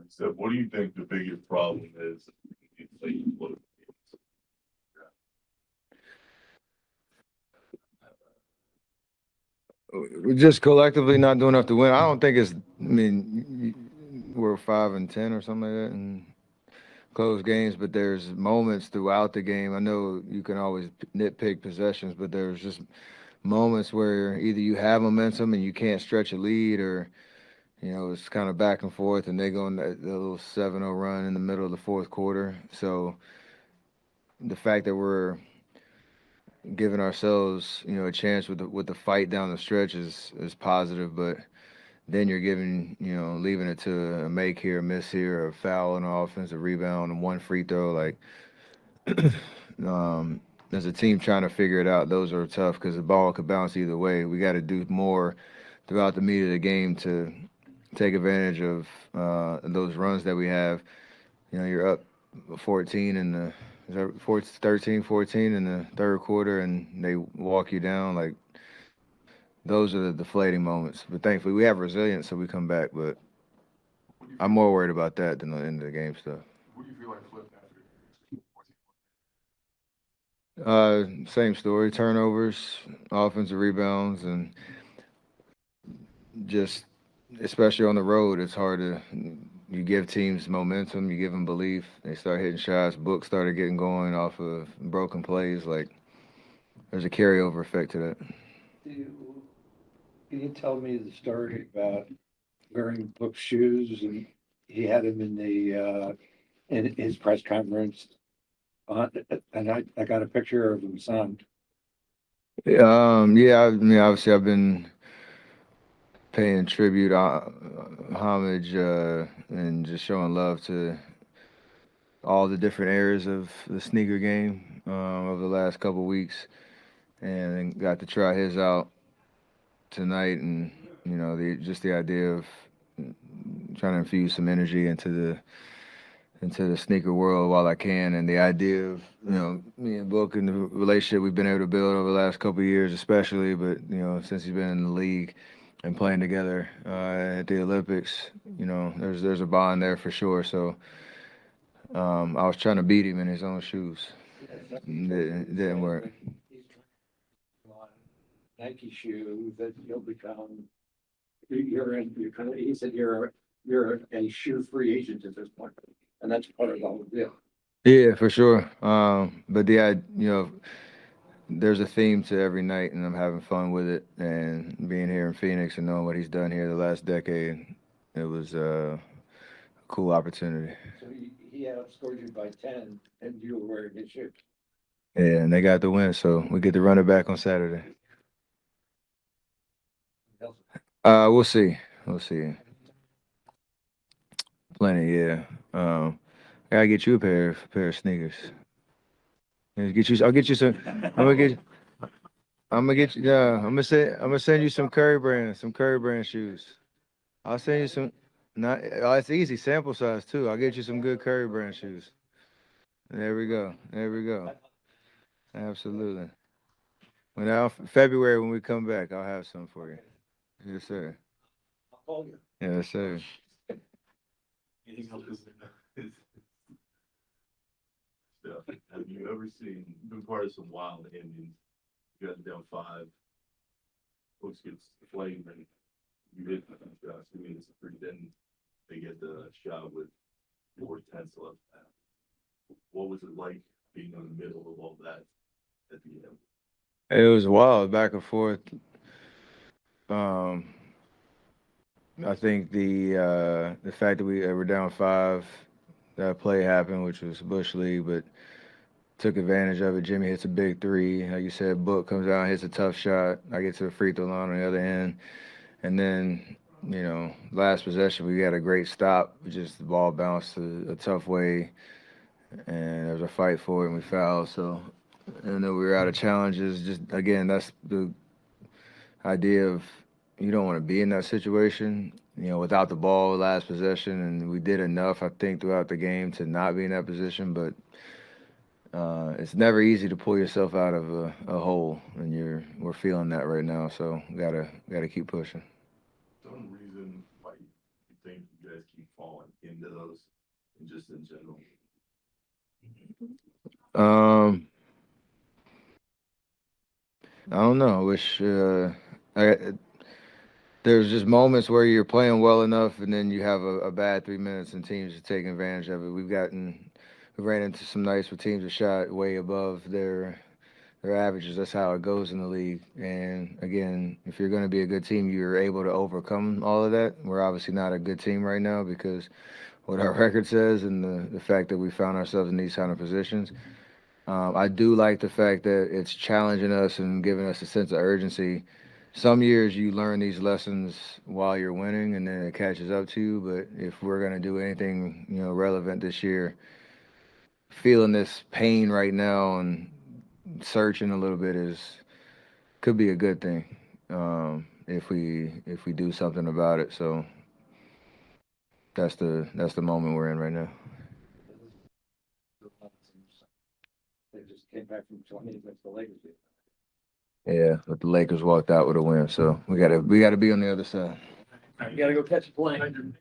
So what do you think the biggest problem is in playing political We're just collectively not doing enough to win. I don't think it's. I mean, we're 5-10 or something like that in close games, but there's moments throughout the game. I know you can always nitpick possessions, but there's just moments where either you have momentum and you can't stretch a lead, or it's kind of back and forth, and they go on that little 7-0 run in the middle of the fourth quarter. So the fact that we're giving ourselves, a chance with the fight down the stretch is positive, but then you're giving, leaving it to a make here, a miss here, a foul on offense, a rebound, and one free throw. Like, um, as a team trying to figure it out, those are tough because the ball could bounce either way. We got to do more throughout the meat of the game to take advantage of those runs that we have. You're up 14 in the is that 13, 14 in the third quarter, and they walk you down. Like, those are the deflating moments. But thankfully, we have resilience, so we come back. But what do you I'm feel, more worried about that than the end of the game stuff. what do you feel like flipped after? Same story: turnovers, offensive rebounds, and just especially on the road, it's hard to. You give teams momentum, you give them belief. They start hitting shots. Book started getting going off of broken plays. Like, there's a carryover effect to that. You, can you tell me the story about wearing Book's shoes, and he had him in his press conference, and I got a picture of him signed. Yeah. I mean, obviously, I've been paying tribute, homage, and just showing love to all the different areas of the sneaker game over the last couple weeks, and got to try his out tonight, and the idea of trying to infuse some energy into the sneaker world while I can, and the idea of me and Book and the relationship we've been able to build over the last couple of years, especially, but since he's been in the league and playing together at the Olympics, there's a bond there for sure. So I was trying to beat him in his own shoes. It didn't work. He's on Nike shoe that you'll become. You're kind of. He said you're a shoe free agent at this point, and that's part of the whole deal. Yeah, for sure. But there's a theme to every night, and I'm having fun with it. And being here in Phoenix and knowing what he's done here the last decade, it was a cool opportunity. So he outscored you by 10, and you were wearing his shoe. Yeah, and they got the win, so we get to run it back on Saturday. We'll see. We'll see. Plenty, yeah. I gotta get you a pair of sneakers. Yeah, get you. I'll get you some. I'm gonna get. I'm gonna get you. Yeah, I'm gonna send you some Curry brand shoes. I'll send you some. Not. Oh, it's easy. Sample size too. I'll get you some good Curry brand shoes. There we go. There we go. Absolutely. February when we come back, I'll have some for you. Yes, sir. I'll call you. Yes, sir. Anything else is stuff? Have you ever been part of some wild endings? You got down five, folks get flamed, and you hit shots. I mean, it's a pretty, then they get the shot with 4 tenths left. What was it like being in the middle of all that at the end? It was wild, back and forth. Um, I think the fact that we were down five, that play happened, which was Bush League, but took advantage of it. Jimmy hits a big three. Like you said, Book comes out, hits a tough shot. I get to the free throw line on the other end. And then, last possession, we got a great stop. Just the ball bounced a tough way, and there was a fight for it, and we fouled. So, and then we were out of challenges. Just, again, that's the idea of you don't want to be in that situation, without the ball last possession. And we did enough, I think, throughout the game to not be in that position. But it's never easy to pull yourself out of a hole, and we're feeling that right now. So gotta keep pushing. Some reason why you think you guys keep falling into those, and just in general? I don't know. I wish there's just moments where you're playing well enough, and then you have a bad 3 minutes, and teams are taking advantage of it. We ran into some nights where teams have shot way above their averages. That's how it goes in the league. And again, if you're going to be a good team, you're able to overcome all of that. We're obviously not a good team right now because what our record says and the fact that we found ourselves in these kind of positions. I do like the fact that it's challenging us and giving us a sense of urgency. Some years you learn these lessons while you're winning, and then it catches up to you. But if we're going to do anything, relevant this year, feeling this pain right now and searching a little bit could be a good thing if we do something about it. So that's the moment we're in right now. They just came back from 20 against the Lakers. Yeah, but the Lakers walked out with a win, so we gotta be on the other side. You gotta go catch a plane.